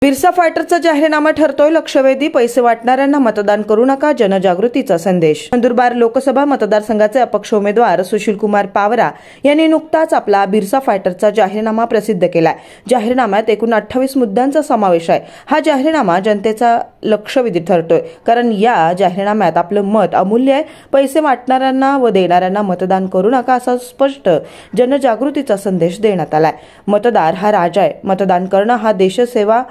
बिरसा फायटरचा जाहीरनामा ठरतोय लक्षवेधी, पैसे वाटणाऱ्यांना मतदान करू नका, जनजागृतीचा संदेश। नंदुरबार लोकसभा मतदारसंघाचे अपक्ष उमेदवार सुशीलकुमार पावरा यांनी नुकताच आपला बिरसा फायटरचा जाहीरनामा प्रसिद्ध केलाय। जाहीरनाम्यात एकूण 28 मुद्द्यांचा समावेश आहे। हा जाहीरनामा जनतेचा लक्षवेधी ठरतोय, कारण या जाहीरनाम्यात आपलं मत अमूल्य आहे। पैसे वाटणाऱ्यांना व देणाऱ्यांना मतदान करू नका असा स्पष्ट जनजागृतीचा संदेश देण्यात आलाय। मतदार हा राजा आहे, मतदान करणं हा देशसेवा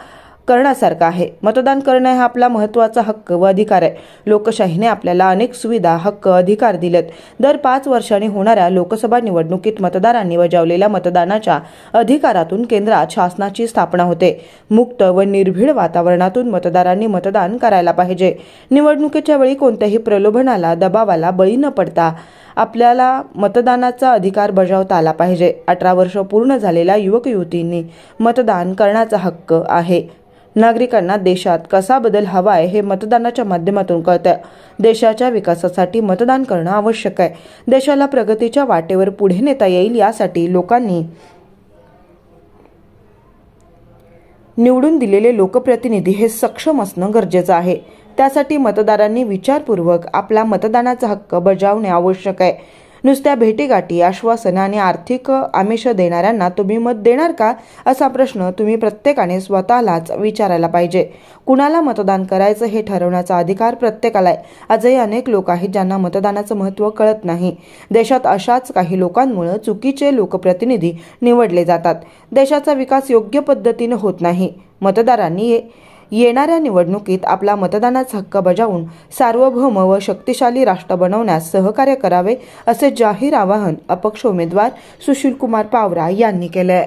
करण्यासारखा आहे। मतदान करणे हा आपला महत्त्वाचा हक्क व अधिकार आहे। लोकशाहीने आपल्याला अनेक सुविधा, हक्क, अधिकार दिलेत। दर 5 वर्षांनी होणाऱ्या लोकसभा निवडणुकीत मतदारांनी बजावलेल्या मतदानाच्या अधिकारातून केंद्रात शासनाची स्थापना होते। मुक्त व निर्भीड वातावरणातून मतदारांनी मतदान करायला पाहिजे। निवडणुकीच्या वेळी कोणत्याही प्रलोभनाला, दबावाला बळी न पडता आपल्याला मतदानाचा अधिकार बजावता आला पाहिजे। 18 वर्ष पूर्ण झालेल्या युवक युवतींनी मतदान करण्याचा हक्क आहे। नागरिकांना देशात कसा बदल हवा आहे हे मतदानाच्या माध्यमातून कळतं। देशाच्या विकासासाठी मतदान करणं आवश्यक आहे। देशाला प्रगतीच्या वाटेवर पुढे नेता येईल यासाठी लोकांनी निवडून दिलेले लोकप्रतिनिधी हे सक्षम असणं गरजेचं आहे। त्यासाठी मतदारांनी विचारपूर्वक आपला मतदानाचा हक्क बजावणे आवश्यक आहे। नुसत्या भेटीगाठी, आश्वासनं आणि आर्थिक आमिष देणाऱ्यांना तुम्ही मत देणार का, असा प्रश्न तुम्ही प्रत्येकाने स्वतःलाच विचारायला पाहिजे। कुणाला मतदान करायचं हे ठरवण्याचा अधिकार प्रत्येकाला आहे। आजही अनेक लोक आहेत ज्यांना मतदानाचं महत्त्व कळत नाही। देशात अशाच काही लोकांमुळे चुकीचे लोकप्रतिनिधी निवडले जातात। देशाचा विकास योग्य पद्धतीने होत नाही। मतदारांनी येणाऱ्या निवडणुकीत आपला मतदानाचा हक्क बजावून सार्वभौम व शक्तिशाली राष्ट्र बनवण्यास सहकार्य करावे, असे जाहीर आवाहन अपक्ष उमेदवार सुशीलकुमार पावरा यांनी केले।